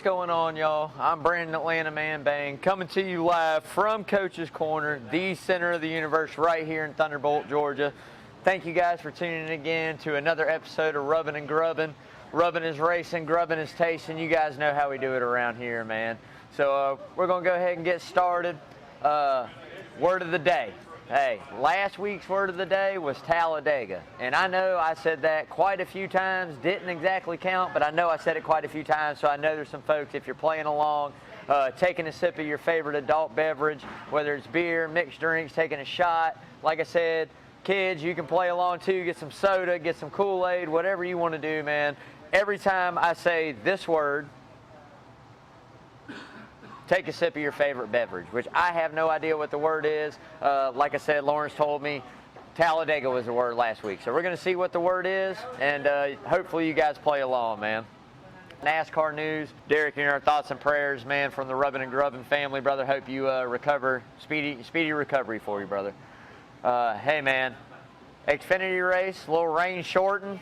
what's going on, y'all? I'm Brandon Bain coming to you live from Coach's Corner, the center of the universe right here in Thunderbolt, Georgia. Thank you guys for tuning in again to another episode of Rubbin' and Grubbin'. Rubbin' is racing, grubbin' is tasting. You guys know how we do it around here, man. So we're going to go ahead and get started. Word of the day. Hey, last week's word of the day was Talladega. And I know I said that quite a few times, didn't exactly count, but I know I said it quite a few times, so I know there's some folks, if you're playing along, taking a sip of your favorite adult beverage, whether it's beer, mixed drinks, taking a shot. Like I said, kids, you can play along too, get some soda, get some Kool-Aid, whatever you want to do, man. Every time I say this word, take a sip of your favorite beverage, which I have no idea what the word is. Like I said, Lawrence told me Talladega was the word last week. So we're going to see what the word is, and hopefully you guys play along, man. NASCAR news. Derek, our thoughts and prayers, man, from the Rubbin' and Grubbin' family, brother. Hope you recover. Speedy recovery for you, brother. Hey, man, Xfinity race, a little rain shortened.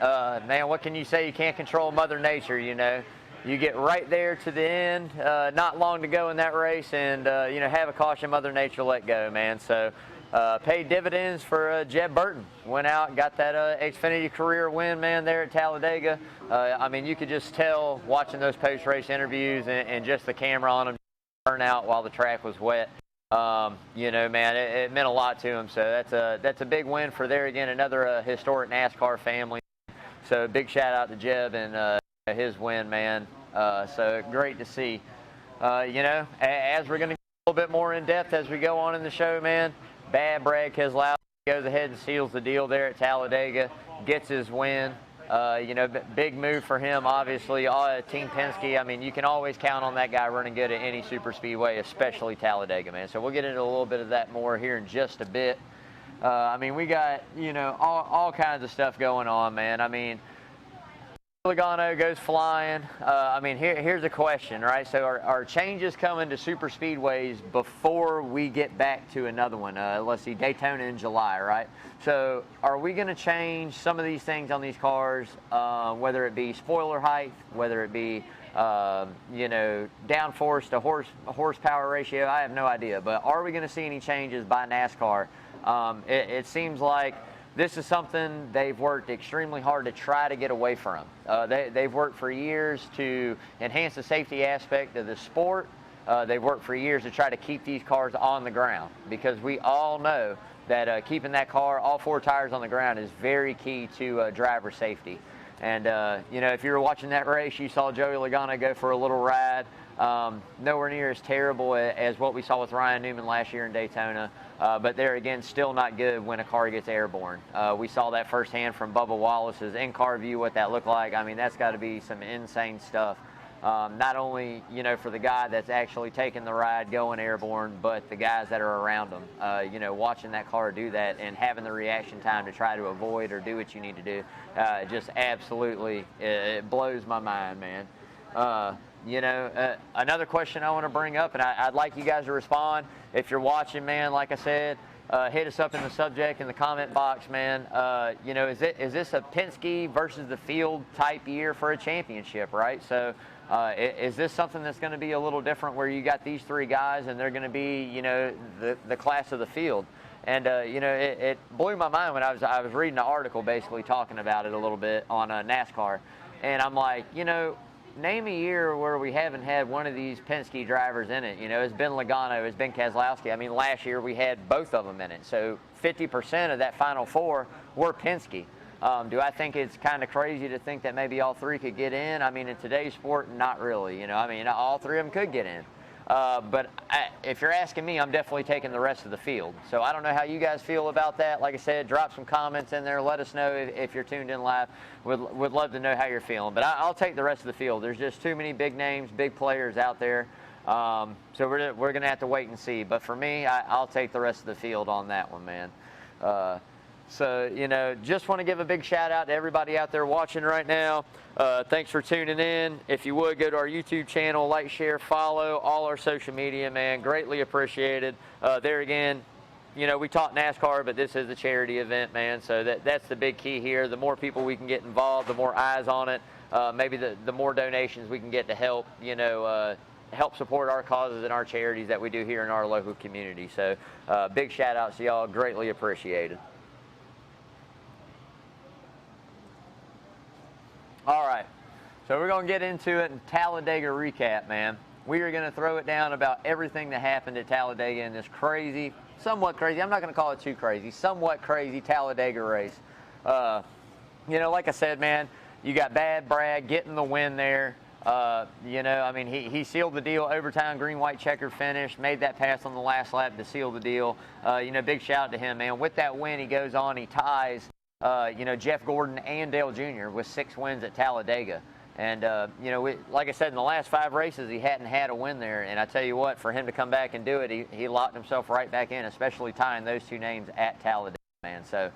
Man, what can you say? You can't control Mother Nature, you know. You get right there to the end, not long to go in that race, and, have a caution, Mother Nature let go, man. So paid dividends for Jeb Burton. Went out and got that Xfinity career win, man, there at Talladega. I mean, you could just tell watching those post-race interviews and just the camera on him burn out while the track was wet. Man, it meant a lot to him. So that's a big win for there again, another historic NASCAR family. So big shout out to Jeb and his win, man. So great to see. As we're going to get a little bit more in depth as we go on in the show, man, bad Brad Keselowski goes ahead and seals the deal there at Talladega, gets his win. Big move for him, obviously. Team Penske, I mean, you can always count on that guy running good at any super speedway, especially Talladega, man. So we'll get into a little bit of that more here in just a bit. We got, all kinds of stuff going on, man. I mean, Logano goes flying. Here's a question, right? So are changes coming to super speedways before we get back to another one? Let's see, Daytona in July, right? So are we going to change some of these things on these cars, whether it be spoiler height, whether it be, downforce to horsepower ratio? I have no idea. But are we going to see any changes by NASCAR? It seems like this is something they've worked extremely hard to try to get away from. They've worked for years to enhance the safety aspect of the sport. They've worked for years to try to keep these cars on the ground, because we all know that keeping that car, all four tires on the ground, is very key to driver safety. And, if you were watching that race, you saw Joey Logano go for a little ride. Nowhere near as terrible as what we saw with Ryan Newman last year in Daytona. But there again, still not good when a car gets airborne. We saw that firsthand from Bubba Wallace's in-car view, what that looked like. I mean, that's got to be some insane stuff. Not only, for the guy that's actually taking the ride going airborne, but the guys that are around them. Watching that car do that and having the reaction time to try to avoid or do what you need to do, just absolutely, it blows my mind, man. Another question I want to bring up, and I'd like you guys to respond. If you're watching, man, like I said, hit us up in the subject in the comment box, man. Is this a Penske versus the field type year for a championship, right? So is this something that's going to be a little different, where you got these three guys and they're going to be, the class of the field? And, it blew my mind when I was reading an article basically talking about it a little bit on NASCAR. And I'm like, name a year where we haven't had one of these Penske drivers in it. It's been Logano, it's been Keselowski. I mean, last year we had both of them in it. So 50% of that Final Four were Penske. Do I think it's kind of crazy to think that maybe all three could get in? I mean, in today's sport, not really. All three of them could get in. But if you're asking me, I'm definitely taking the rest of the field. So I don't know how you guys feel about that. Like I said, drop some comments in there. Let us know if you're tuned in live. Would love to know how you're feeling. But I'll take the rest of the field. There's just too many big names, big players out there. So we're going to have to wait and see. But for me, I'll take the rest of the field on that one, man. So, just want to give a big shout out to everybody out there watching right now. Thanks for tuning in. If you would, go to our YouTube channel, like, share, follow all our social media, man. Greatly appreciated. There again, we talk NASCAR, but this is a charity event, man. So that's the big key here. The more people we can get involved, the more eyes on it, maybe the more donations we can get to help, help support our causes and our charities that we do here in our local community. So big shout outs to y'all, greatly appreciated. All right, so we're going to get into it in Talladega Recap, man. We are going to throw it down about everything that happened at Talladega in this crazy, somewhat crazy, I'm not going to call it too crazy, somewhat crazy Talladega race. Like I said, man, you got Bad Brad getting the win there. He sealed the deal, overtime, green-white checkered finish, made that pass on the last lap to seal the deal. Big shout out to him, man. With that win, he goes on, he ties, Jeff Gordon and Dale Jr. with 6 wins at Talladega. And, like I said, in the last 5 races, he hadn't had a win there. And I tell you what, for him to come back and do it, he locked himself right back in, especially tying those 2 names at Talladega, man. So,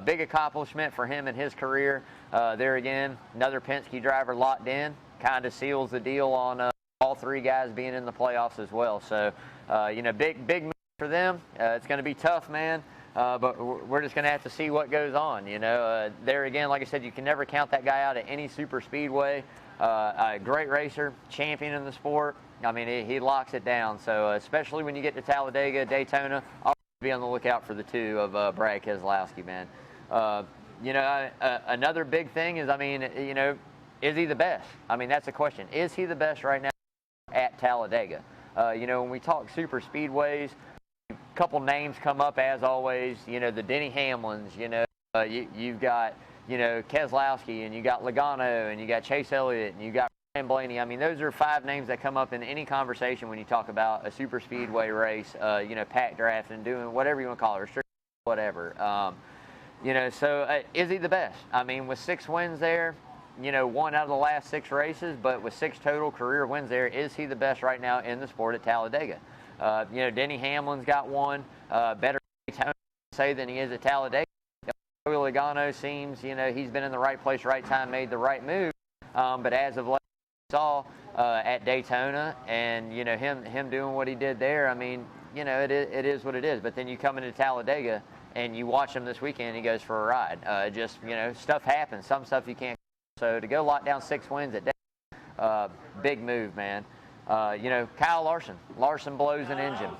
big accomplishment for him in his career. There again, another Penske driver locked in, kind of seals the deal on all 3 guys being in the playoffs as well. So, big move for them. It's going to be tough, man. But we're just going to have to see what goes on. There again, like I said, you can never count that guy out at any super speedway. A great racer, champion in the sport. I mean, he locks it down. So especially when you get to Talladega, Daytona, I'll be on the lookout for the 2 of Brad Keselowski, man. Another big thing is, is he the best? I mean, that's the question. Is he the best right now at Talladega? When we talk super speedways, couple names come up as always, the Denny Hamlins, you've got, Keselowski, and you got Logano, and you got Chase Elliott, and you got Ryan Blaney. I mean, those are 5 names that come up in any conversation when you talk about a super speedway race, pack draft and doing whatever you want to call it, restrict, whatever. So is he the best? I mean, with 6 wins there, 1 out of the last 6 races, but with 6 total career wins there, is he the best right now in the sport at Talladega? Denny Hamlin's got 1, better to say than he is at Talladega. Joey Logano seems, he's been in the right place, right time, made the right move. But as of late, we saw at Daytona, and him doing what he did there. I mean, it is what it is. But then you come into Talladega and you watch him this weekend, he goes for a ride. Stuff happens. Some stuff you can't. So to go lock down 6 wins at Daytona, big move, man. Kyle Larson blows an engine.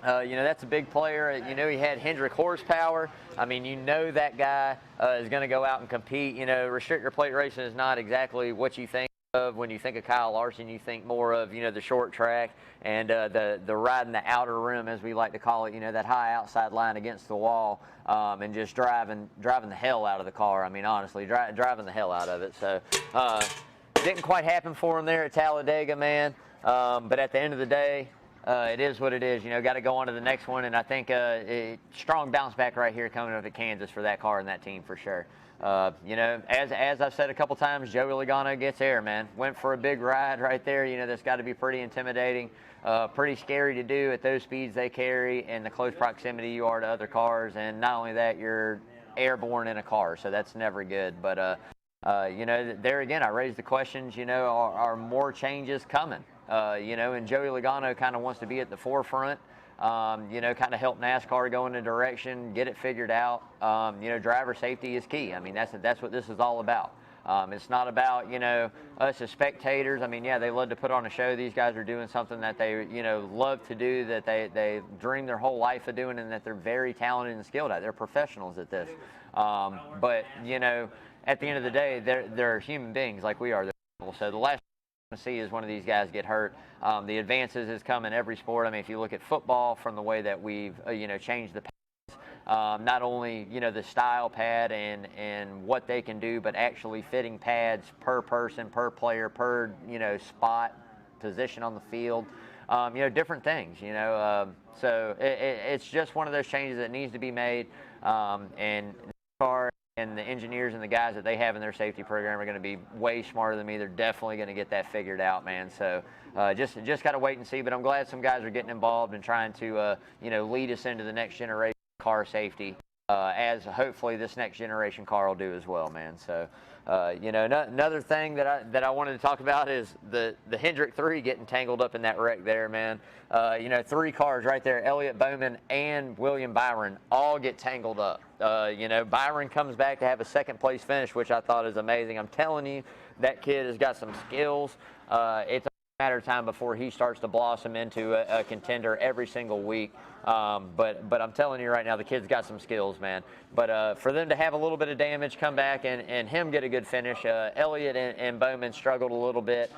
That's a big player. He had Hendrick horsepower. I mean, that guy is going to go out and compete. Restrictor plate racing is not exactly what you think of when you think of Kyle Larson. You think more of, the short track and the riding the outer rim, as we like to call it, that high outside line against the wall, and just driving the hell out of the car. I mean, honestly, driving the hell out of it. So, didn't quite happen for him there at Talladega, man. But at the end of the day, it is what it is. Got to go on to the next one. And I think strong bounce back right here coming up at Kansas for that car and that team for sure. As I've said a couple times, Joey Logano gets air, man. Went for a big ride right there. That's got to be pretty intimidating, pretty scary to do at those speeds they carry and the close proximity you are to other cars. And not only that, you're airborne in a car, so that's never good. But there again, I raised the questions, are more changes coming? And Joey Logano kind of wants to be at the forefront, kind of help NASCAR go in a direction, get it figured out. Driver safety is key. I mean, that's what this is all about. It's not about, us as spectators. I mean, yeah, they love to put on a show. These guys are doing something that they, love to do, that they dream their whole life of doing, and that they're very talented and skilled at. They're professionals at this. But, at the end of the day, they're human beings like we are. So the last thing I want to see is one of these guys get hurt. The advances has come in every sport. I mean, if you look at football, from the way that we've, changed the pads, not only, the style pad and what they can do, but actually fitting pads per person, per player, per, spot, position on the field, different things, So it's just one of those changes that needs to be made. And the engineers and the guys that they have in their safety program are going to be way smarter than me. They're definitely going to get that figured out, man. So just got to wait and see. But I'm glad some guys are getting involved and trying to, lead us into the next generation of car safety. as hopefully this next generation car will do as well, man. So, you know, another thing that I wanted to talk about is the Hendrick 3 getting tangled up in that wreck there, man. You know, 3 cars right there, Elliott Bowman and William Byron, all get tangled up. You know, Byron comes back to have a second place finish, which I thought is amazing. I'm telling you, that kid has got some skills. It's a matter of time before he starts to blossom into a contender every single week. But I'm telling you right now, the kid's got some skills, man. But for them to have a little bit of damage, come back and him get a good finish. Elliott and Bowman struggled a little bit.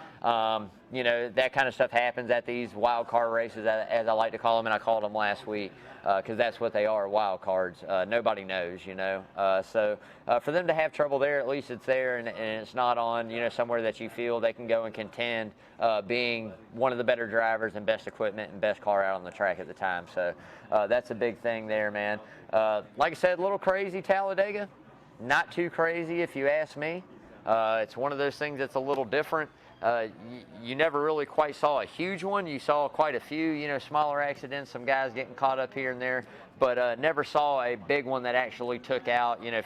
You know, that kind of stuff happens at these wild card races, as I like to call them, and I called them last week because that's what they are, wild cards. Nobody knows, you know. So for them to have trouble there, at least it's there, and it's not on, you know, somewhere that you feel they can go and contend, being one of the better drivers and best equipment and best car out on the track at the time. So that's a big thing there, man. Like I said, a little crazy Talladega. Not too crazy if you ask me. It's one of those things that's a little different. You never really quite saw a huge one. You saw quite a few, you know, smaller accidents, some guys getting caught up here and there, but never saw a big one that actually took out, you know,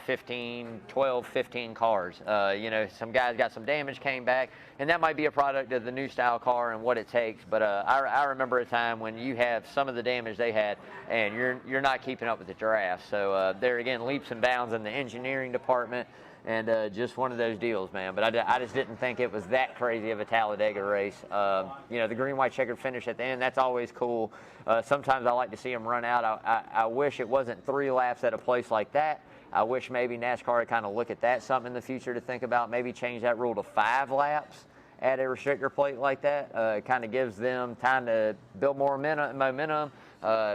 12, 15 cars. You know, some guys got some damage, came back, and that might be a product of the new style car and what it takes. But I remember a time when you have some of the damage they had, and you're not keeping up with the giraffes. So there again, leaps and bounds in the engineering department. And just one of those deals, man. But I just didn't think it was that crazy of a Talladega race. You know, the green, white, checkered finish at the end, that's always cool. Sometimes I like to see them run out. I wish it wasn't 3 laps at a place like that. I wish maybe NASCAR would kind of look at that, something in the future to think about. Maybe change that rule to 5 laps at a restrictor plate like that. It kind of gives them time to build more momentum.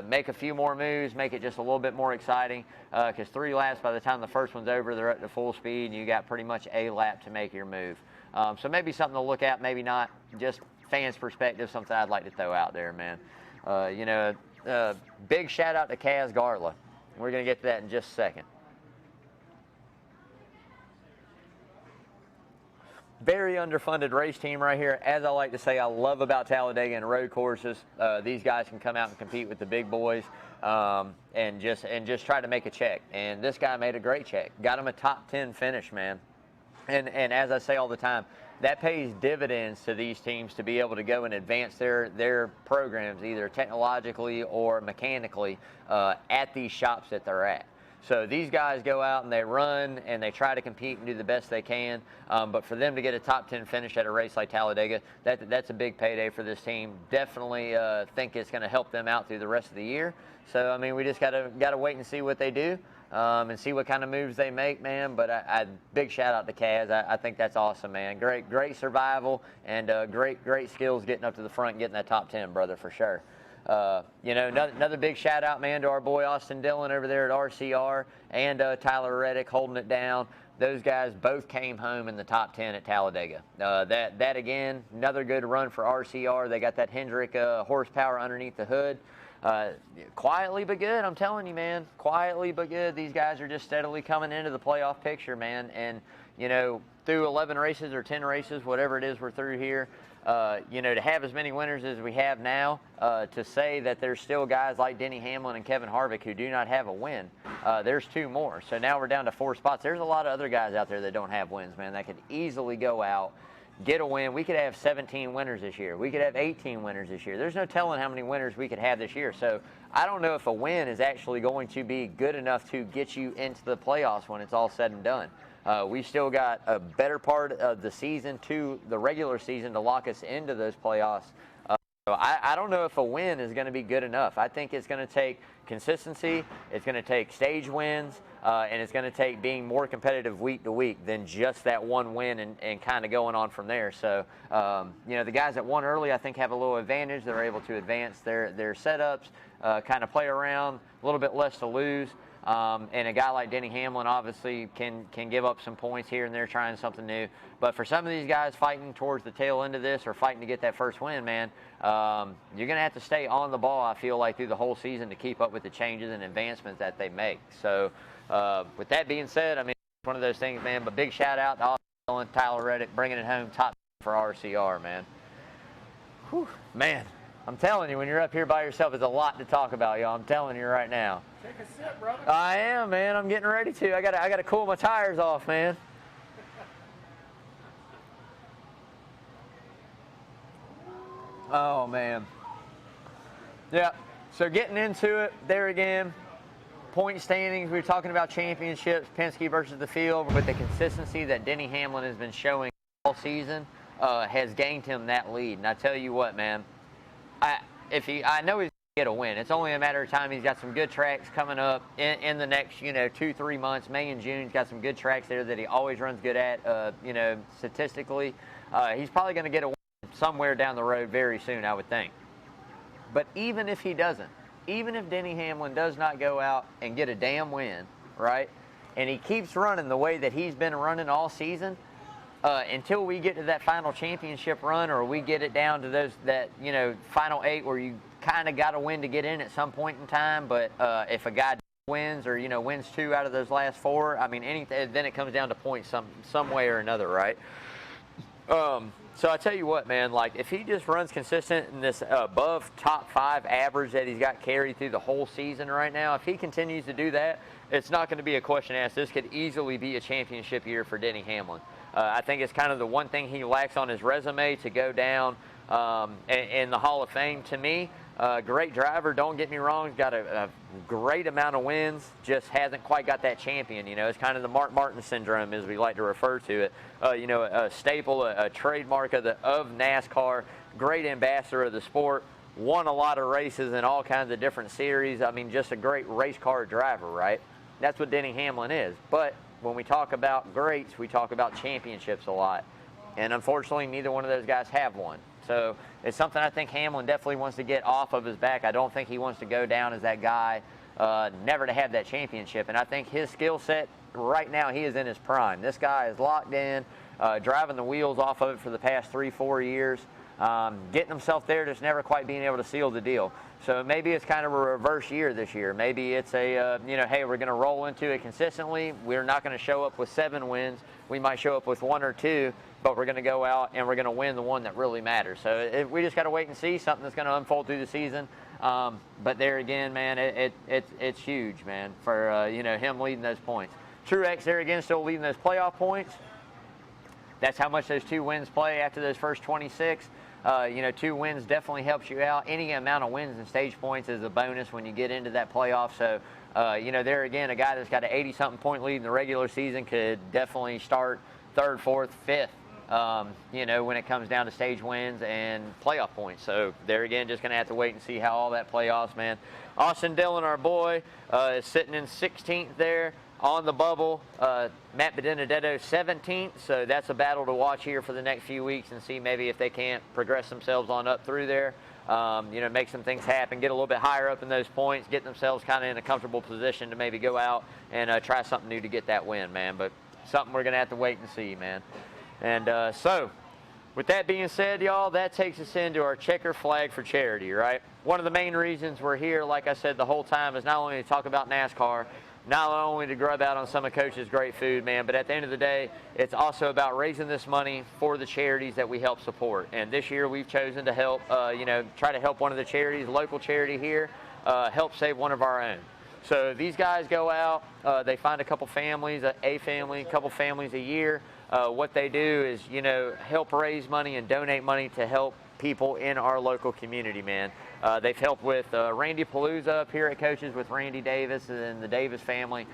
Make a few more moves, make it just a little bit more exciting, because 3 laps, by the time the first one's over, they're up to full speed, and you got pretty much a lap to make your move. So maybe something to look at, maybe not. Just fans' perspective, something I'd like to throw out there, man. You know, big shout out to Kaz Garla. We're going to get to that in just a second. Very underfunded race team right here. As I like to say, I love about Talladega and road courses. These guys can come out and compete with the big boys, and just try to make a check. And this guy made a great check. Got him a top 10 finish, man. And as I say all the time, that pays dividends to these teams to be able to go and advance their programs, either technologically or mechanically, at these shops that they're at. So these guys go out and they run and they try to compete and do the best they can. But for them to get a top 10 finish at a race like Talladega, that's a big payday for this team. Definitely think it's going to help them out through the rest of the year. So I mean, we just gotta wait and see what they do, and see what kind of moves they make, man. But big shout out to Kaz. I think that's awesome, man. Great survival and great skills getting up to the front, and getting that top 10, brother, for sure. You know, another big shout out, man, to our boy Austin Dillon over there at RCR, and Tyler Reddick holding it down. Those guys both came home in the top 10 at Talladega. That again, another good run for RCR. They got that Hendrick horsepower underneath the hood. Quietly but good, I'm telling you, man. Quietly but good. These guys are just steadily coming into the playoff picture, man. And, you know, through 11 races or 10 races, whatever it is we're through here, you know, to have as many winners as we have now, to say that there's still guys like Denny Hamlin and Kevin Harvick who do not have a win. There's 2 more. So now we're down to 4 spots. There's a lot of other guys out there that don't have wins, man, that could easily go out, get a win. We could have 17 winners this year. We could have 18 winners this year. There's no telling how many winners we could have this year. So I don't know if a win is actually going to be good enough to get you into the playoffs when it's all said and done. We still got a better part of the season, to the regular season, to lock us into those playoffs. So I don't know if a win is going to be good enough. I think it's going to take consistency, it's going to take stage wins, and it's going to take being more competitive week to week than just that one win and kind of going on from there. So, you know, the guys that won early, I think, have a little advantage. They're able to advance their setups, kind of play around, a little bit less to lose. And a guy like Denny Hamlin obviously can give up some points here and there trying something new. But for some of these guys fighting towards the tail end of this, or fighting to get that first win, man, you're going to have to stay on the ball, I feel like, through the whole season to keep up with the changes and advancements that they make. So with that being said, I mean, it's one of those things, man. But big shout out to Austin Dillon, Tyler Reddick, bringing it home, top for RCR, man. Whew, man. I'm telling you, when you're up here by yourself, it's a lot to talk about, y'all. I'm telling you right now. Take a sip, brother. I am, man. I'm getting ready to. I gotta cool my tires off, man. Oh, man. Yeah, so getting into it there again. Point standings, we were talking about championships, Penske versus the field, but the consistency that Denny Hamlin has been showing all season has gained him that lead. And I tell you what, man, I know he's going to get a win. It's only a matter of time. He's got some good tracks coming up in the next, 2-3 months. May and June, he's got some good tracks there that he always runs good at, statistically. He's probably going to get a win somewhere down the road very soon, I would think. But even if he doesn't, even if Denny Hamlin does not go out and get a damn win, right, and he keeps running the way that he's been running all season, until we get to that final championship run, or we get it down to that final 8 where you kind of got to win to get in at some point in time. But if a guy wins or wins 2 out of those last 4, I mean, then it comes down to points some way or another, right? So I tell you what, man, like if he just runs consistent in this above top 5 average that he's got carried through the whole season right now, if he continues to do that, it's not going to be a question asked. This could easily be a championship year for Denny Hamlin. I think it's kind of the one thing he lacks on his resume to go down in the Hall of Fame to me. Great driver, don't get me wrong. He's got a great amount of wins, just hasn't quite got that champion. It's kind of the Mark Martin syndrome, as we like to refer to it. A staple, a trademark of NASCAR, great ambassador of the sport, won a lot of races in all kinds of different series. I mean, just a great race car driver, right? That's what Denny Hamlin is. But when we talk about greats, we talk about championships a lot. And unfortunately, neither one of those guys have one. So it's something I think Hamlin definitely wants to get off of his back. I don't think he wants to go down as that guy, never to have that championship. And I think his skill set right now, he is in his prime. This guy is locked in, driving the wheels off of it for the past 3-4 years, getting himself there, just never quite being able to seal the deal. So maybe it's kind of a reverse year this year. Maybe it's a, hey, we're going to roll into it consistently. We're not going to show up with 7 wins. We might show up with 1 or 2, but we're going to go out and we're going to win the one that really matters. So we just got to wait and see something that's going to unfold through the season. But there again, man, it's huge, man, for him leading those points. Truex there again, still leading those playoff points. That's how much those 2 wins play after those first 26. 2 wins definitely helps you out. Any amount of wins and stage points is a bonus when you get into that playoff. So, there again, a guy that's got an 80-something point lead in the regular season could definitely start 3rd, 4th, 5th, when it comes down to stage wins and playoff points. So there again, just going to have to wait and see how all that playoffs, man. Austin Dillon, our boy, is sitting in 16th there on the bubble. Matt Benedetto 17th, so that's a battle to watch here for the next few weeks and see maybe if they can't progress themselves on up through there. Make some things happen, get a little bit higher up in those points, get themselves kind of in a comfortable position to maybe go out and try something new to get that win, man. But something we're going to have to wait and see, man. And so, with that being said, y'all, that takes us into our checker flag for charity, right? One of the main reasons we're here, like I said the whole time, is not only to talk about NASCAR, not only to grub out on some of Coach's great food, man, but at the end of the day, it's also about raising this money for the charities that we help support. And this year we've chosen to help, try to help one of the charities, local charity here, help save one of our own. So these guys go out, they find a couple families, a couple families a year. What they do is, help raise money and donate money to help people in our local community, man. They've helped with Randy Palooza up here at Coach's with Randy Davis and the Davis family.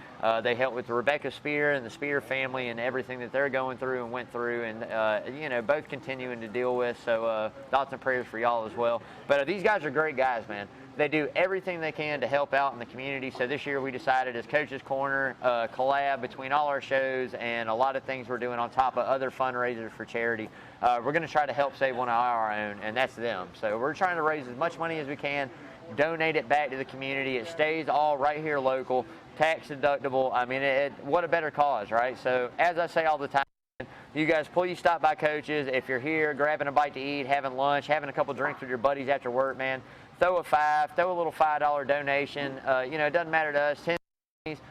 They helped with Rebecca Spear and the Spear family and everything that they're going through and went through, and both continuing to deal with. So thoughts and prayers for y'all as well. But these guys are great guys, man. They do everything they can to help out in the community. So this year we decided as Coach's Corner, collab between all our shows and a lot of things we're doing on top of other fundraisers for charity. We're going to try to help save one of our own, and that's them. So we're trying to raise as much money as we can, donate it back to the community. It stays all right here local, tax deductible. I mean, what a better cause, right? So as I say all the time, you guys, please stop by Coach's. If you're here grabbing a bite to eat, having lunch, having a couple drinks with your buddies after work, man, throw a little $5 donation. It doesn't matter to us.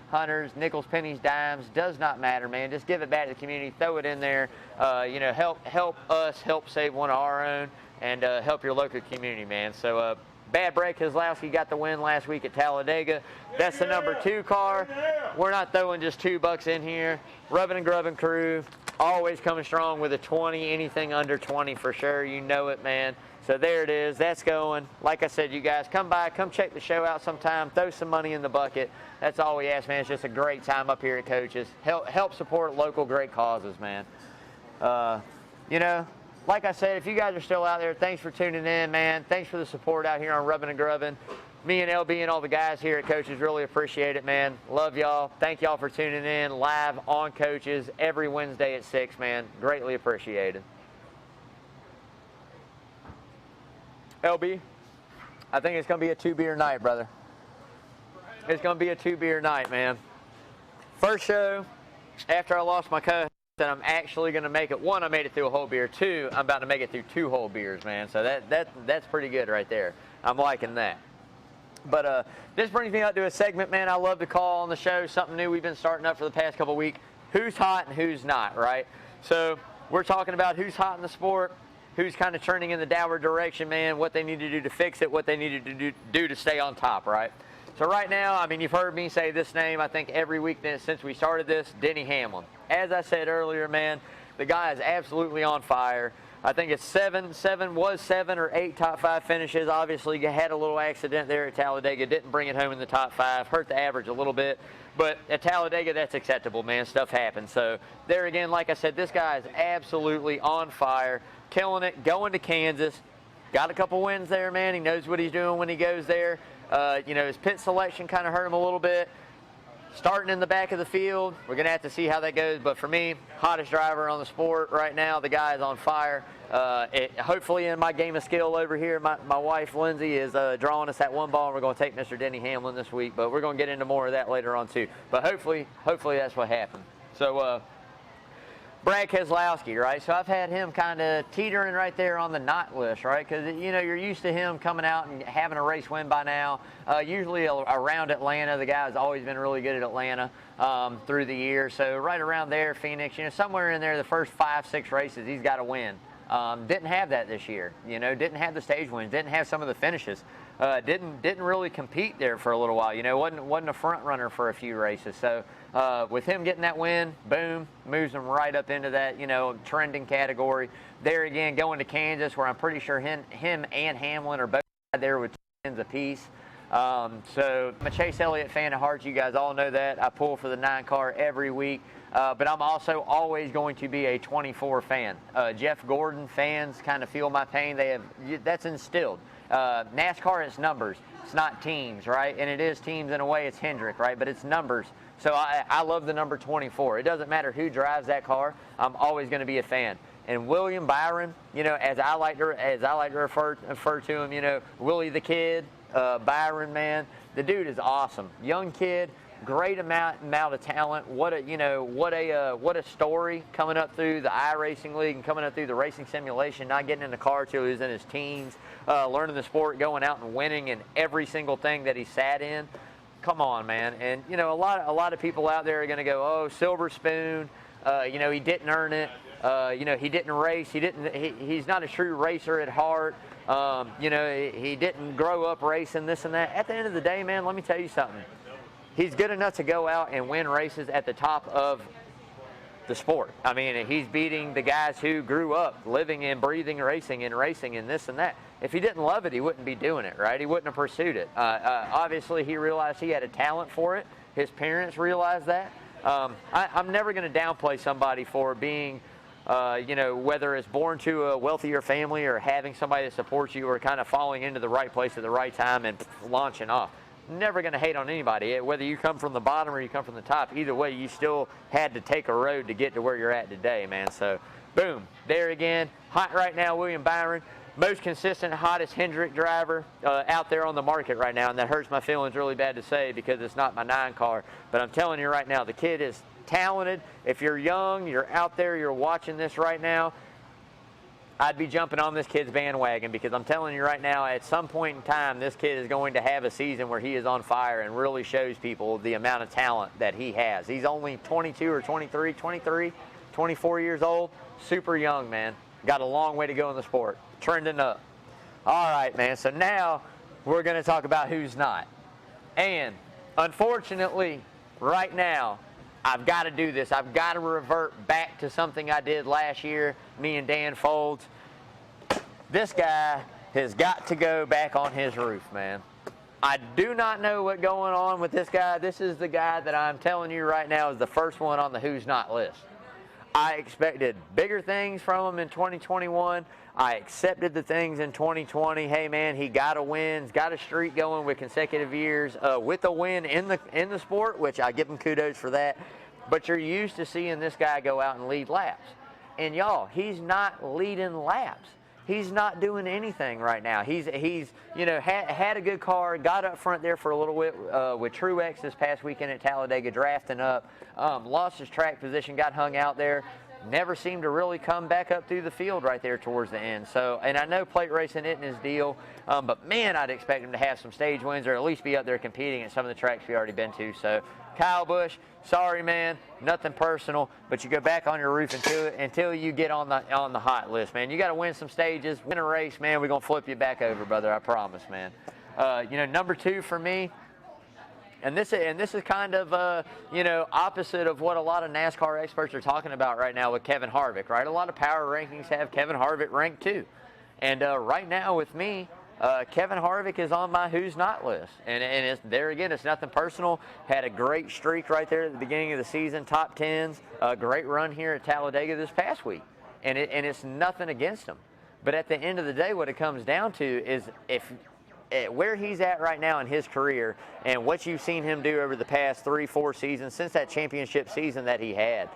hunters, nickels, pennies, dimes, does not matter, man. Just give it back to the community, throw it in there, help us help save one of our own, and help your local community, man. So Bad Brad Keselowski got the win last week at Talladega. That's the number 2 car. We're not throwing just $2 in here. Rubbing and Grubbing crew, always coming strong with a 20, anything under 20 for sure. You know it, man. So there it is. That's going. Like I said, you guys, come by, come check the show out sometime. Throw some money in the bucket. That's all we ask, man. It's just a great time up here at Coaches. Help support local great causes, man. Like I said, if you guys are still out there, thanks for tuning in, man. Thanks for the support out here on Rubbing and Grubbing. Me and LB and all the guys here at Coaches really appreciate it, man. Love y'all. Thank y'all for tuning in live on Coaches every Wednesday at 6, man. Greatly appreciated. LB, I think it's going to be a 2-beer night, brother. It's going to be a 2-beer night, man. First show after I lost my co-host, and I'm actually going to make it. 1, I made it through a whole beer. 2, I'm about to make it through 2 whole beers, man. So that's pretty good right there. I'm liking that. But this brings me up to a segment, man, I love to call on the show, something new we've been starting up for the past couple of weeks. Who's hot and who's not, right? So we're talking about who's hot in the sport, who's kind of turning in the downward direction, man, what they need to do to fix it, what they need to do to stay on top, right? So right now, I mean, you've heard me say this name, I think, every week since we started this, Denny Hamlin. As I said earlier, man, the guy is absolutely on fire. I think it's 7 or 8 top 5 finishes. Obviously, had a little accident there at Talladega, didn't bring it home in the top 5, hurt the average a little bit. But at Talladega, that's acceptable, man. Stuff happens. So there again, like I said, this guy is absolutely on fire, killing it, going to Kansas. Got a couple wins there, man. He knows what he's doing when he goes there. His pit selection kind of hurt him a little bit. Starting in the back of the field, we're going to have to see how that goes. But for me, hottest driver on the sport right now. The guy is on fire. Hopefully in my game of skill over here, my wife, Lindsay, is drawing us that one ball, and we're going to take Mr. Denny Hamlin this week. But we're going to get into more of that later on, too. But hopefully that's what happened. So, Brad Keselowski, right? So I've had him kind of teetering right there on the not list, right? Because, you're used to him coming out and having a race win by now. Usually around Atlanta. The guy's always been really good at Atlanta through the year. So right around there, Phoenix, somewhere in there, the first 5, 6 races, he's got to win. Didn't have that this year. Didn't have the stage wins. Didn't have some of the finishes. Didn't really compete there for a little while. Wasn't a front runner for a few races. So with him getting that win, boom, moves him right up into that trending category. There again, going to Kansas, where I'm pretty sure him and Hamlin are both there with 10s apiece. So I'm a Chase Elliott fan at heart. You guys all know that. I pull for the 9 car every week. But I'm also always going to be a 24 fan. Jeff Gordon fans kind of feel my pain. That's instilled. NASCAR, it's numbers. It's not teams, right? And it is teams in a way. It's Hendrick, right? But it's numbers. So I love the number 24. It doesn't matter who drives that car. I'm always going to be a fan. And William Byron, as I like to refer to him, Willie the Kid, Byron, man, the dude is awesome. Young kid. Great amount of talent. What a story coming up through the iRacing League and coming up through the racing simulation. Not getting in the car till he was in his teens, learning the sport, going out and winning in every single thing that he sat in. Come on, man. And a lot of people out there are going to go, oh, silver spoon. He didn't earn it. He didn't race. He's not a true racer at heart. He didn't grow up racing this and that. At the end of the day, man, let me tell you something. He's good enough to go out and win races at the top of the sport. I mean, he's beating the guys who grew up living and breathing racing and this and that. If he didn't love it, he wouldn't be doing it, right? He wouldn't have pursued it. Obviously, he realized he had a talent for it. His parents realized that. I'm never going to downplay somebody for being, whether it's born to a wealthier family or having somebody that supports you or kind of falling into the right place at the right time and launching off. Never going to hate on anybody, whether you come from the bottom or you come from the top. Either way, you still had to take a road to get to where you're at today, man. So, boom, there again. Hot right now, William Byron. Most consistent, hottest Hendrick driver out there on the market right now. And that hurts my feelings really bad to say because it's not my 9 car. But I'm telling you right now, the kid is talented. If you're young, you're out there, you're watching this right now, I'd be jumping on this kid's bandwagon, because I'm telling you right now, at some point in time, this kid is going to have a season where he is on fire and really shows people the amount of talent that he has. He's only 22 or 23, 24 years old. Super young, man. Got a long way to go in the sport. Trending up. All right, man. So now we're going to talk about who's not. And unfortunately, right now, I've got to do this. I've got to revert back to something I did last year, me and Dan Folds. This guy has got to go back on his roof, man. I do not know what's going on with this guy. This is the guy that I'm telling you right now is the first one on the who's not list. I expected bigger things from him in 2021. I accepted the things in 2020. Hey, man, he got a win. He's got a streak going with consecutive years with a win in the sport, which I give him kudos for that. But you're used to seeing this guy go out and lead laps. And, y'all, he's not leading laps. He's not doing anything right now. He's you know, had a good car, got up front there for a little bit with Truex this past weekend at Talladega, drafting up, lost his track position, got hung out there, never seemed to really come back up through the field right there towards the end. So, and I know plate racing isn't his deal, but man, I'd expect him to have some stage wins or at least be up there competing at some of the tracks we've already been to. So, Kyle Busch, sorry, man, nothing personal, but you go back on your roof until you get on the hot list, man. You got to win some stages, win a race, man. We're gonna flip you back over, brother. I promise, man. You know, number 2 for me, and this is kind of you know, opposite of what a lot of NASCAR experts are talking about right now with Kevin Harvick, right? A lot of power rankings have Kevin Harvick ranked 2, and right now with me, Kevin Harvick is on my who's not list, and it's, there again, it's nothing personal. Had a great streak right there at the beginning of the season, top 10s, a great run here at Talladega this past week, and it's nothing against him. But at the end of the day, what it comes down to is where he's at right now in his career and what you've seen him do over the past 3-4 seasons since that championship season that he had,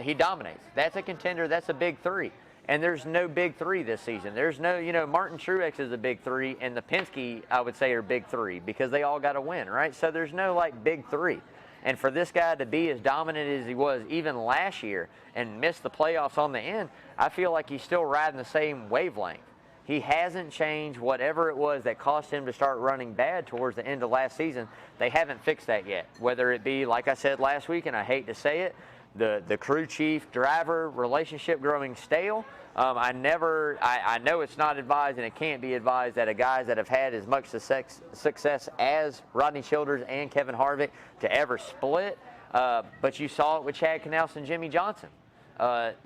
he dominates. That's a contender. That's a big 3. And there's no big 3 this season. There's no, you know, Martin Truex is a big 3, and the Penske, I would say, are big 3 because they all got to win, right? So there's no, like, big 3. And for this guy to be as dominant as he was even last year and miss the playoffs on the end, I feel like he's still riding the same wavelength. He hasn't changed whatever it was that caused him to start running bad towards the end of last season. They haven't fixed that yet, whether it be, like I said last week, and I hate to say it, the crew chief driver relationship growing stale. I know it's not advised and it can't be advised that guys that have had as much success as Rodney Childers and Kevin Harvick to ever split. But you saw it with Chad Knaus and Jimmy Johnson.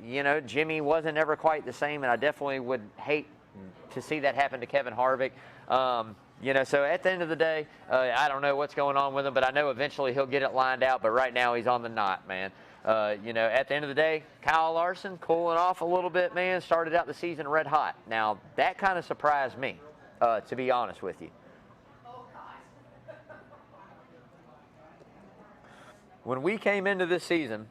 You know, Jimmy wasn't ever quite the same, and I definitely would hate to see that happen to Kevin Harvick. You know, so at the end of the day, I don't know what's going on with him, but I know eventually he'll get it lined out. But right now he's on the knot, man. You know, at the end of the day, Kyle Larson cooling off a little bit, man. Started out the season red hot. Now, that kind of surprised me, to be honest with you. When we came into this season,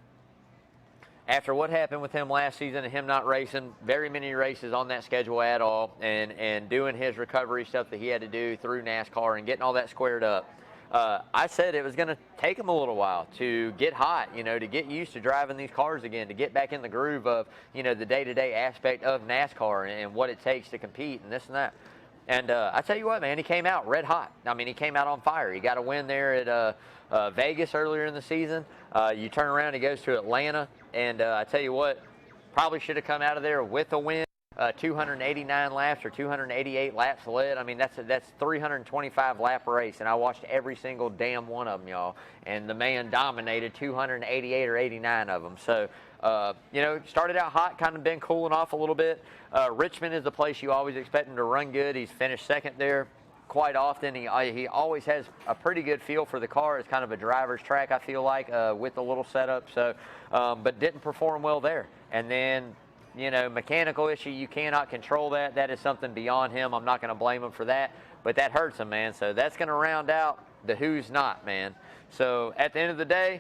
after what happened with him last season and him not racing very many races on that schedule at all and doing his recovery stuff that he had to do through NASCAR and getting all that squared up, I said it was going to take him a little while to get hot, you know, to get used to driving these cars again, to get back in the groove of, you know, the day-to-day aspect of NASCAR and what it takes to compete and this and that. And I tell you what, man, he came out red hot. I mean, he came out on fire. He got a win there at Vegas earlier in the season. You turn around, he goes to Atlanta, and I tell you what, probably should have come out of there with a win. 289 laps or 288 laps led. I mean, that's 325 lap race, and I watched every single damn one of them, y'all. And the man dominated 288 or 89 of them. So, you know, started out hot, kind of been cooling off a little bit. Richmond is the place you always expect him to run good. He's finished second there quite often. He always has a pretty good feel for the car. It's kind of a driver's track, I feel like, with a little setup. So, but didn't perform well there. And then, you know, mechanical issue, you cannot control that. That is something beyond him. I'm not going to blame him for that, but that hurts him, man. So that's going to round out the who's not, man. So at the end of the day,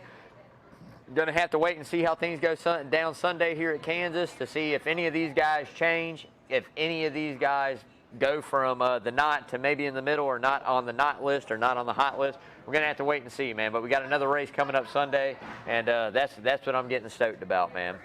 going to have to wait and see how things go down Sunday here at Kansas to see if any of these guys change, if any of these guys go from the not to maybe in the middle or not on the not list or not on the hot list. We're going to have to wait and see, man. But we got another race coming up Sunday, and that's what I'm getting stoked about, man.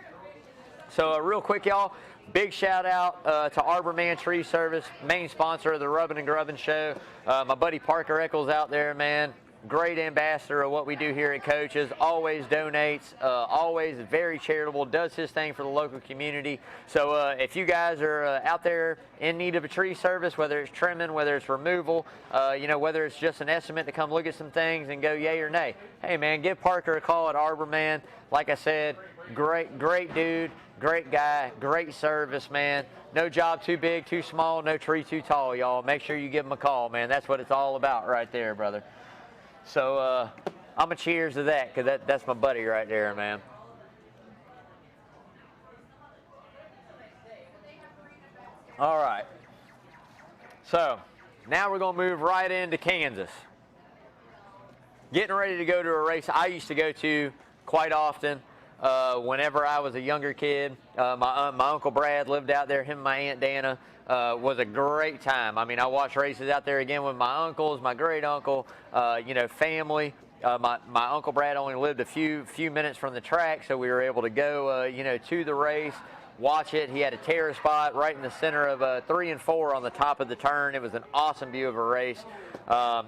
So real quick, y'all, Big shout out to Arbor Man Tree Service, main sponsor of the Rubbin' and Grubbin' show. My buddy Parker Eccles out there, man. Great ambassador of what we do here at Coaches, always donates, always very charitable, does his thing for the local community. So if you guys are out there in need of a tree service, whether it's trimming, whether it's removal, whether it's just an estimate to come look at some things and go yay or nay, hey man, give Parker a call at Arbor Man. Like I said, great dude, great guy, great service, man. No job too big, too small, no tree too tall, y'all. Make sure you give him a call, man. That's what it's all about right there, brother. So I'm a cheers to that, because that's my buddy right there, man. All right. So now we're going to move right into Kansas. Getting ready to go to a race I used to go to quite often whenever I was a younger kid. My Uncle Brad lived out there. Him and my Aunt Dana. Was a great time. I mean, I watched races out there again with my uncles, my great uncle, family. My Uncle Brad only lived a few minutes from the track, so we were able to go, to the race, watch it. He had a terror spot right in the center of 3 and 4 on the top of the turn. It was an awesome view of a race.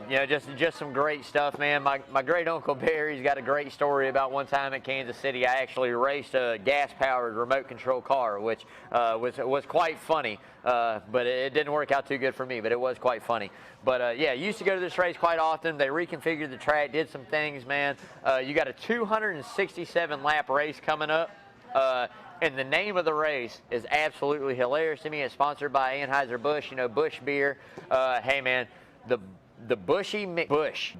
Just some great stuff, man. My great uncle Barry's got a great story about one time at Kansas City. I actually raced a gas-powered remote control car, which was quite funny. But it didn't work out too good for me, but it was quite funny. But used to go to this race quite often. They reconfigured the track, did some things, man. You got a 267 lap race coming up. And the name of the race is absolutely hilarious to me. It's sponsored by Anheuser-Busch, Busch beer. Hey man, the Bushy McBush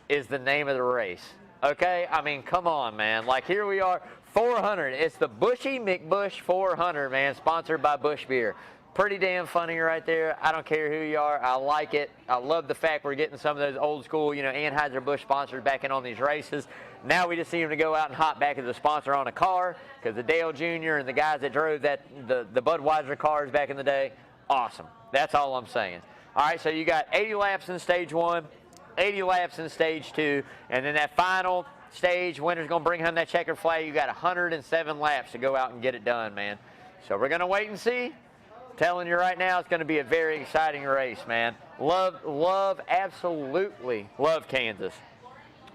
is the name of the race. Okay, I mean, come on, man. Like, here we are, 400. It's the Bushy McBush 400, man, sponsored by Busch beer. Pretty damn funny right there. I don't care who you are. I like it. I love the fact we're getting some of those old school, Anheuser-Busch sponsors back in on these races. Now we just need them to go out and hop back as a sponsor on a car, because the Dale Jr. and the guys that drove the Budweiser cars back in the day, awesome. That's all I'm saying. All right, so you got 80 laps in stage 1, 80 laps in stage 2, and then that final stage, winner's going to bring home that checkered flag. You got 107 laps to go out and get it done, man. So we're going to wait and see. Telling you right now, it's going to be a very exciting race, man. Absolutely love Kansas.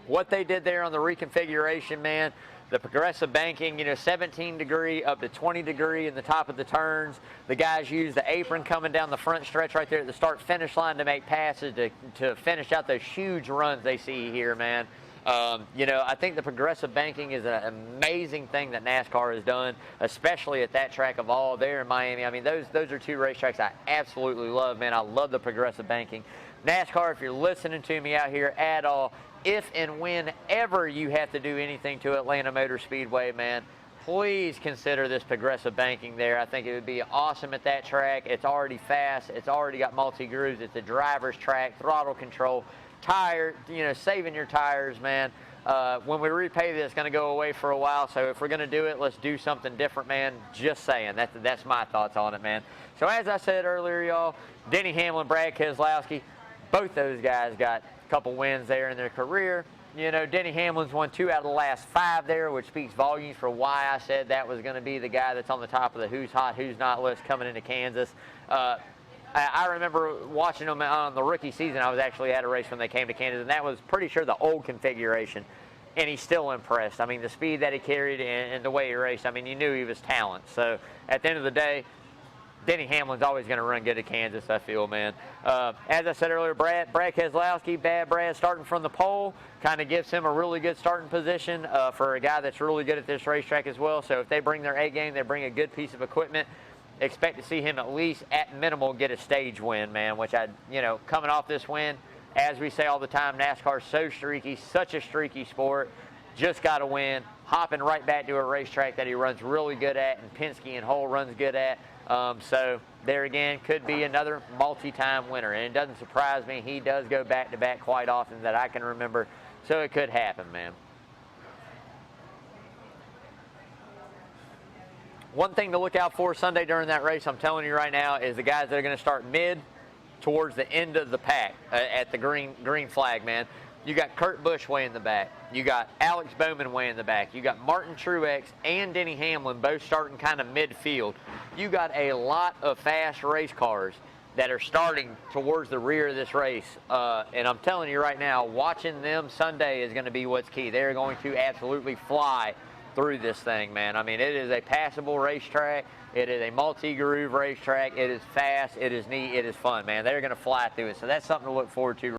What they did there on the reconfiguration, man, the progressive banking, 17 degree up to 20 degree in the top of the turns. The guys use the apron coming down the front stretch right there at the start-finish line to make passes to finish out those huge runs they see here, man. I think the progressive banking is an amazing thing that NASCAR has done, especially at that track of all there in Miami. I mean, those are two racetracks I absolutely love, man. I love the progressive banking. NASCAR, if you're listening to me out here at all, if and whenever you have to do anything to Atlanta Motor Speedway, man, please consider this progressive banking there. I think it would be awesome at that track. It's already fast. It's already got multi-grooves. It's a driver's track, throttle control, tire, saving your tires, man. When we repay this, it's going to go away for a while. So if we're going to do it, let's do something different, man. Just saying. That's my thoughts on it, man. So as I said earlier, y'all, Denny Hamlin, Brad Keselowski, both those guys got a couple wins there in their career. Denny Hamlin's won 2 out of the last 5 there, which speaks volumes for why I said that was going to be the guy that's on the top of the who's hot, who's not list coming into Kansas. I remember watching them on the rookie season. I was actually at a race when they came to Kansas, and that was pretty sure the old configuration. And he's still impressed. I mean, the speed that he carried and the way he raced, I mean, you knew he was talent. So at the end of the day, Denny Hamlin's always going to run good at Kansas, I feel, man. As I said earlier, Brad Keselowski, Bad Brad, starting from the pole, kind of gives him a really good starting position for a guy that's really good at this racetrack as well. So if they bring their A game, they bring a good piece of equipment. Expect to see him at least, at minimal, get a stage win, man, which coming off this win, as we say all the time, NASCAR's so streaky, such a streaky sport. Just got to win, hopping right back to a racetrack that he runs really good at and Penske and Hull runs good at. So there again, could be another multi-time winner. And it doesn't surprise me. He does go back-to-back quite often that I can remember. So it could happen, man. One thing to look out for Sunday during that race, I'm telling you right now, is the guys that are going to start mid towards the end of the pack at the green flag, man. You got Kurt Busch way in the back. You got Alex Bowman way in the back. You got Martin Truex and Denny Hamlin both starting kind of midfield. You got a lot of fast race cars that are starting towards the rear of this race. And I'm telling you right now, watching them Sunday is going to be what's key. They're going to absolutely fly through this thing, man. I mean, it is a passable racetrack. It is a multi-groove racetrack. It is fast. It is neat. It is fun, man. They're going to fly through it. So that's something to look forward to.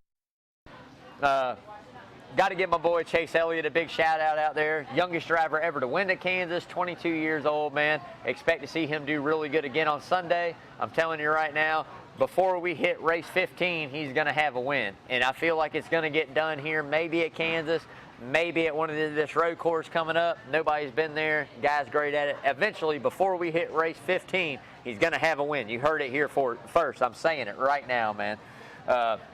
Got to give my boy Chase Elliott a big shout out there. Youngest driver ever to win at Kansas, 22 years old, man. Expect to see him do really good again on Sunday. I'm telling you right now, before we hit race 15, he's going to have a win. And I feel like it's going to get done here, maybe at Kansas, maybe at one of this road course coming up. Nobody's been there. Guy's great at it. Eventually, before we hit race 15, he's going to have a win. You heard it here first. I'm saying it right now, man.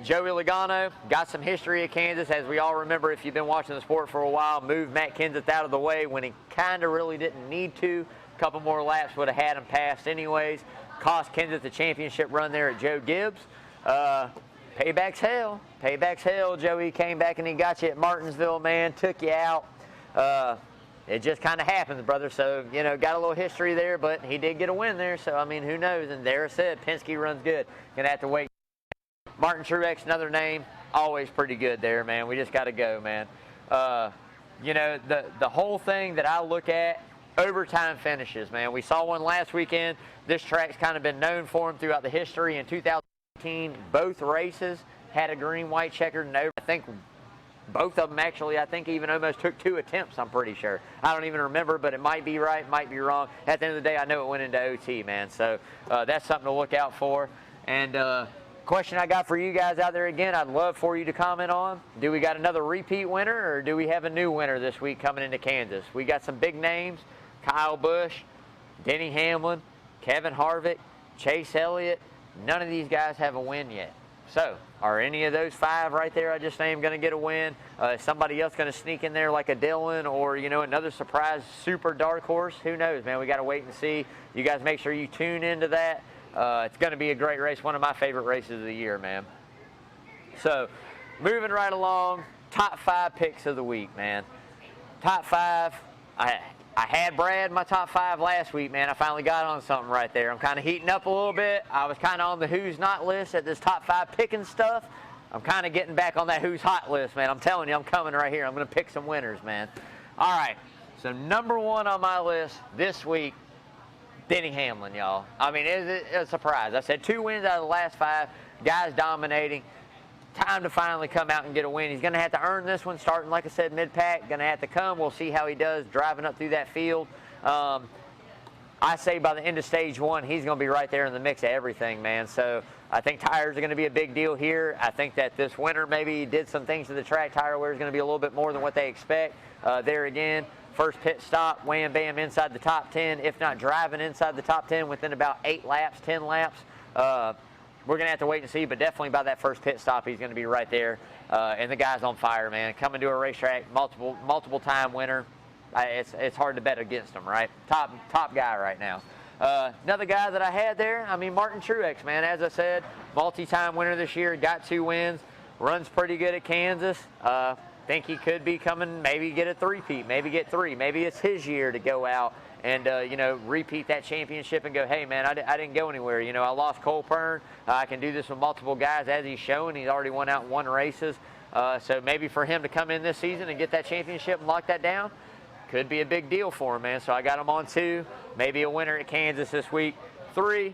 Joey Logano got some history at Kansas, as we all remember if you've been watching the sport for a while. Moved Matt Kenseth out of the way when he kind of really didn't need to. A couple more laps would have had him passed anyways. Cost Kenseth the championship run there at Joe Gibbs. Payback's hell. Payback's hell. Joey came back and he got you at Martinsville, man. Took you out. It just kind of happens, brother. So, you know, got a little history there, but he did get a win there. So, I mean, who knows? And there I said, Penske runs good. Going to have to wait. Martin Truex, another name, always pretty good there, man. We just got to go, man. You know, the whole thing that I look at, overtime finishes, man. We saw one last weekend. This track's kind of been known for them throughout the history. In 2018, both races had a green-white checkered and over. I think both of them actually, I think even almost took 2 attempts, I'm pretty sure. I don't even remember, but it might be right, might be wrong. At the end of the day, I know it went into OT, man. So that's something to look out for. And question I got for you guys out there again, I'd love for you to comment on. Do we got another repeat winner, or do we have a new winner this week coming into Kansas? We got some big names: Kyle Busch, Denny Hamlin, Kevin Harvick, Chase Elliott. None of these guys have a win yet. So, are any of those 5 right there I just named going to get a win? Is somebody else going to sneak in there like a Dillon, or, you know, another surprise super dark horse? Who knows, man? We got to wait and see. You guys make sure you tune into that. It's going to be a great race, one of my favorite races of the year, man. So, moving right along, top 5 picks of the week, man. Top 5, I had Brad in my top 5 last week, man. I finally got on something right there. I'm kind of heating up a little bit. I was kind of on the who's not list at this top 5 picking stuff. I'm kind of getting back on that who's hot list, man. I'm telling you, I'm coming right here. I'm going to pick some winners, man. All right, so number 1 on my list this week, Denny Hamlin, y'all. I mean, it's a surprise. I said 2 wins out of the last 5. Guys dominating. Time to finally come out and get a win. He's going to have to earn this one, starting, like I said, mid-pack. Going to have to come. We'll see how he does driving up through that field. I say by the end of stage 1, he's going to be right there in the mix of everything, man. So I think tires are going to be a big deal here. I think that this winter maybe did some things to the track. Tire wear is going to be a little bit more than what they expect. There again, first pit stop, wham, bam, inside the top 10, if not driving inside the top 10 within about 8 laps, 10 laps. We're going to have to wait and see, but definitely by that first pit stop, he's going to be right there. And the guy's on fire, man. Coming to a racetrack, multiple time winner. It's hard to bet against him, right? Top guy right now. Another guy that I had there, I mean, Martin Truex, man. As I said, multi-time winner this year, got 2 wins, runs pretty good at Kansas. Think he could be coming, maybe get a 3-peat, maybe get 3. Maybe it's his year to go out and, you know, repeat that championship and go, hey, man, I didn't go anywhere. You know, I lost Cole Pern. I can do this with multiple guys, as he's shown. He's already won out and won races. So maybe for him to come in this season and get that championship and lock that down could be a big deal for him, man. So I got him on 2. Maybe a winner at Kansas this week. 3,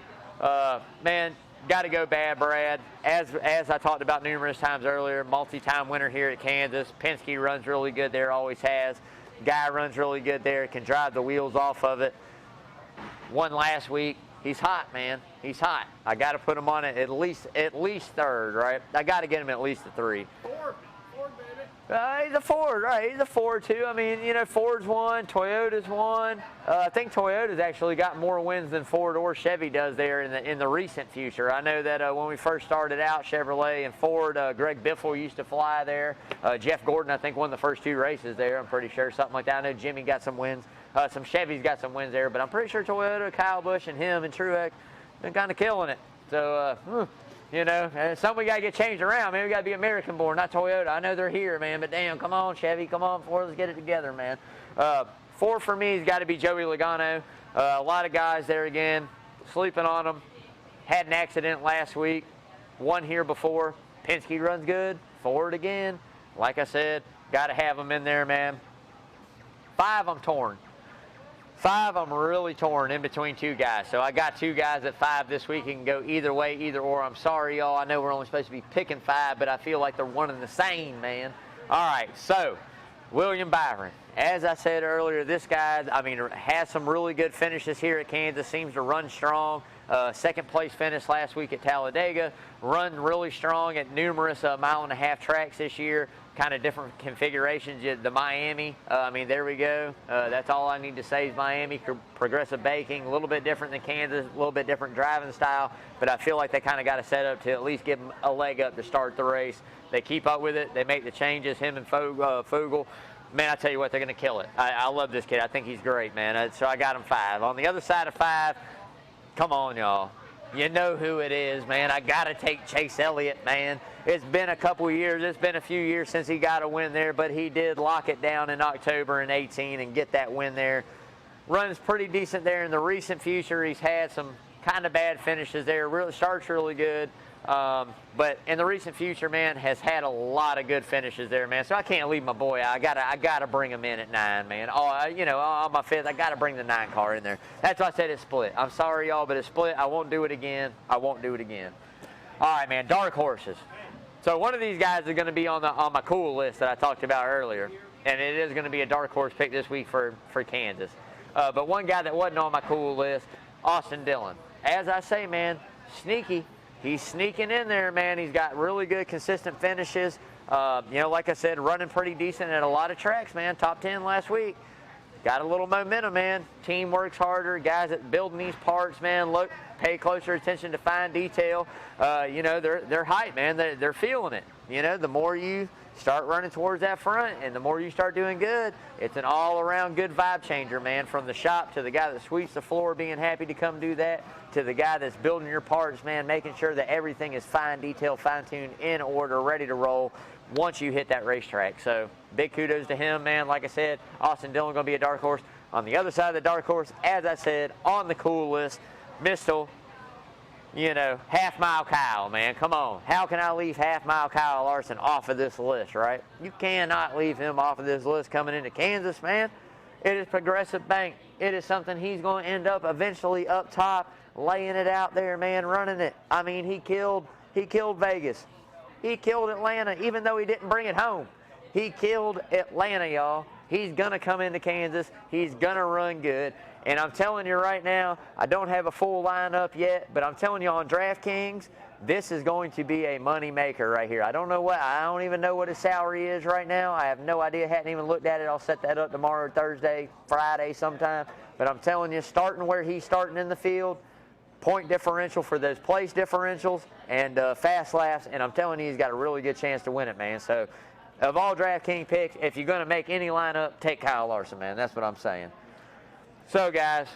man, got to go bad, Brad. As I talked about numerous times earlier, multi-time winner here at Kansas. Penske runs really good there, always has. Guy runs really good there, can drive the wheels off of it. Won last week. He's hot, man. He's hot. I got to put him on it at least 3rd, right? I got to get him at least a 3. Ford, baby. He's a Ford, right? He's a Ford, too. I mean, you know, Ford's won. Toyota's won. I think Toyota's actually got more wins than Ford or Chevy does there in the recent future. I know that when we first started out, Chevrolet and Ford, Greg Biffle used to fly there. Jeff Gordon, I think, won the first 2 races there, I'm pretty sure, something like that. I know Jimmy got some wins. Some Chevys got some wins there, but I'm pretty sure Toyota, Kyle Busch, and him and Truex been kind of killing it. So You know, and some we got to get changed around, man. We got to be American-born, not Toyota. I know they're here, man, but damn, come on, Chevy, come on, Ford, let's get it together, man. 4 for me has got to be Joey Logano. A lot of guys there again, sleeping on them. Had an accident last week, won here before. Penske runs good, Ford again. Like I said, got to have them in there, man. 5, I'm torn. 5, I'm really torn in between 2 guys. So I got 2 guys at 5 this week. It can go either way, either or. I'm sorry, y'all. I know we're only supposed to be picking 5, but I feel like they're one and the same, man. All right, so William Byron. As I said earlier, this guy, I mean, has some really good finishes here at Kansas. Seems to run strong. Second place finish last week at Talladega. Run really strong at numerous mile-and-a-half tracks this year. Kind of different configurations. The Miami, I mean, there we go. That's all I need to say is Miami. Progressive baking, a little bit different than Kansas, a little bit different driving style, but I feel like they kind of got to set up to at least give them a leg up to start the race. They keep up with it. They make the changes, him and Fogel. Man, I tell you what, they're going to kill it. I love this kid. I think he's great, man. So I got him 5. On the other side of 5, come on, y'all. You know who it is, man. I got to take Chase Elliott, man. It's been a couple years. It's been a few years since he got a win there, but he did lock it down in October in 18 and get that win there. Runs pretty decent there in the recent future. He's had some kind of bad finishes there. Really starts really good. But in the recent future, man, has had a lot of good finishes there, man. So I can't leave my boy out. I gotta bring him in at 9, man. You know, on my 5th, I gotta bring the 9 car in there. That's why I said it's split. I'm sorry, y'all, but it's split. I won't do it again. I won't do it again. All right, man. Dark horses. So one of these guys is going to be on my cool list that I talked about earlier, and it is going to be a dark horse pick this week for Kansas. But one guy that wasn't on my cool list, Austin Dillon. As I say, man, sneaky. He's sneaking in there, man. He's got really good, consistent finishes. You know, like I said, running pretty decent at a lot of tracks, man. Top 10 last week. Got a little momentum, man. Team works harder. Guys that building these parts, man, look, pay closer attention to fine detail. You know, they're hyped, man. They're feeling it. You know, the more you start running towards that front and the more you start doing good, it's an all-around good vibe changer, man. From the shop to the guy that sweeps the floor being happy to come do that, to the guy that's building your parts, man, making sure that everything is fine detail, fine-tuned, in order, ready to roll once you hit that racetrack. So big kudos to him, man. Like I said, Austin Dillon going to be a dark horse. On the other side of the dark horse, as I said, on the cool list, Mr. You know, half-mile Kyle, man. Come on. How can I leave half-mile Kyle Larson off of this list, right? You cannot leave him off of this list coming into Kansas, man. It is Progressive Bank. It is something he's going to end up eventually up top, laying it out there, man, running it. I mean, he killed Vegas. He killed Atlanta, even though he didn't bring it home. He killed Atlanta, y'all. He's going to come into Kansas. He's going to run good. And I'm telling you right now, I don't have a full lineup yet, but I'm telling you on DraftKings, this is going to be a money maker right here. I don't even know what his salary is right now. I have no idea. Hadn't even looked at it. I'll set that up tomorrow, Thursday, Friday sometime. But I'm telling you, starting where he's starting in the field, point differential for those place differentials, and fast laps, and I'm telling you, he's got a really good chance to win it, man. So of all DraftKings picks, if you're going to make any lineup, take Kyle Larson, man. That's what I'm saying. So, guys,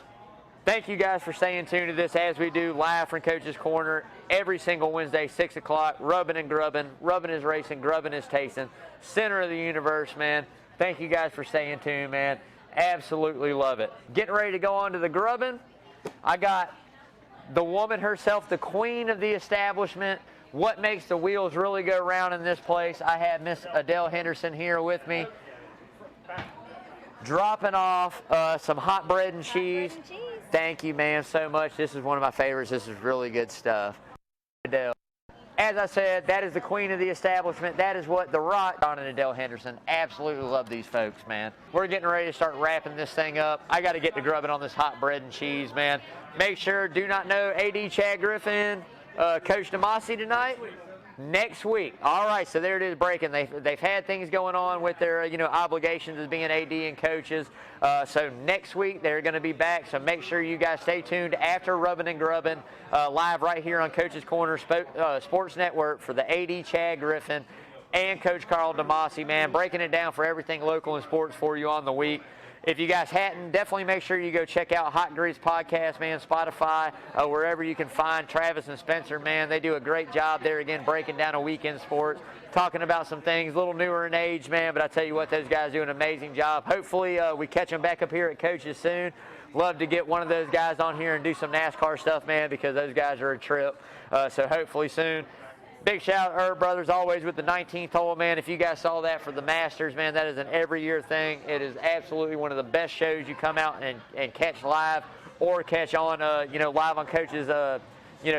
thank you guys for staying tuned to this as we do live from Coach's Corner every single Wednesday, 6 o'clock, rubbing and grubbing. Rubbing is racing, grubbing is tasting. Center of the universe, man. Thank you guys for staying tuned, man. Absolutely love it. Getting ready to go on to the grubbing. I got the woman herself, the queen of the establishment. What makes the wheels really go round in this place? I have Miss Adele Henderson here with me, dropping off some hot bread and cheese. Thank you, ma'am, so much. This is one of my favorites. This is really good stuff. Adele. As I said, that is the queen of the establishment. That is what The Rock, Don and Adele Henderson, absolutely love these folks, man. We're getting ready to start wrapping this thing up. I got to get to grubbing on this hot bread and cheese, man. Make sure, do not know AD Chad Griffin, Coach DeMasi tonight. Next week. All right, so there it is breaking. They've had things going on with their obligations as being AD and coaches. So next week they're going to be back. So make sure you guys stay tuned after Rubbing and Grubbing live right here on Coach's Corner Sports Network for the AD Chad Griffin and Coach Carl DeMasi, man, breaking it down for everything local and sports for you on the week. If you guys hadn't, definitely make sure you go check out Hot Grease Podcast, man, Spotify, wherever you can find Travis and Spencer, man. They do a great job there, again, breaking down a weekend sports, talking about some things a little newer in age, man. But I tell you what, those guys do an amazing job. Hopefully we catch them back up here at Coaches soon. Love to get one of those guys on here and do some NASCAR stuff, man, because those guys are a trip. So hopefully soon. Big shout out to Herb Brothers, always with the 19th hole, man. If you guys saw that for the Masters, man, that is an every year thing. It is absolutely one of the best shows you come out and catch live or catch on, live on Coach's,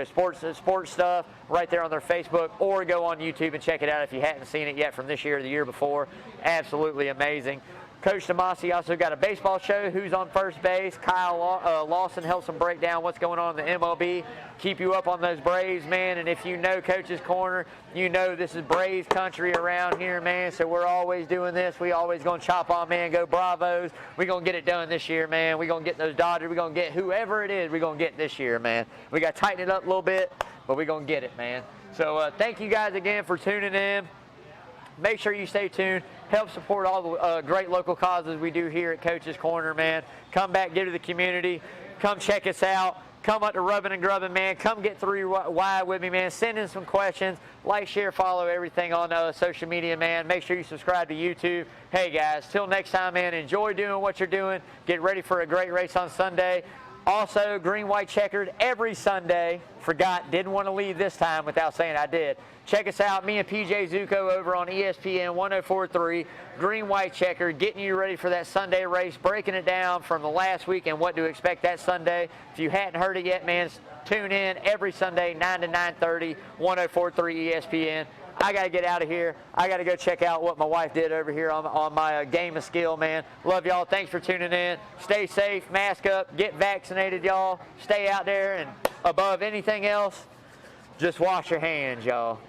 sports stuff right there on their Facebook, or go on YouTube and check it out if you hadn't seen it yet from this year or the year before. Absolutely amazing. Coach Tomasi also got a baseball show, Who's on First Base. Kyle Lawson helps him break down what's going on in the MLB. Keep you up on those Braves, man. And if you know Coach's Corner, you know this is Braves country around here, man. So we're always doing this. We always going to chop on, man, go Bravos. We're going to get it done this year, man. We're going to get those Dodgers. We're going to get whoever it is we're going to get this year, man. We got to tighten it up a little bit, but we're going to get it, man. So thank you guys again for tuning in. Make sure you stay tuned. Help support all the great local causes we do here at Coach's Corner, man. Come back, give to the community. Come check us out. Come up to Rubbing and Grubbing, man. Come get through your why with me, man. Send in some questions. Like, share, follow everything on social media, man. Make sure you subscribe to YouTube. Hey, guys, till next time, man, enjoy doing what you're doing. Get ready for a great race on Sunday. Also, green, white, checkered every Sunday. Didn't want to leave this time without saying I did. Check us out, me and PJ Zuko over on ESPN 104.3, green, white, checkered, getting you ready for that Sunday race, breaking it down from the last week and what to expect that Sunday. If you hadn't heard it yet, man, tune in every Sunday, 9 to 9:30, 104.3 ESPN. I got to get out of here. I got to go check out what my wife did over here on my game of skill, man. Love y'all. Thanks for tuning in. Stay safe. Mask up. Get vaccinated, y'all. Stay out there. And above anything else, just wash your hands, y'all.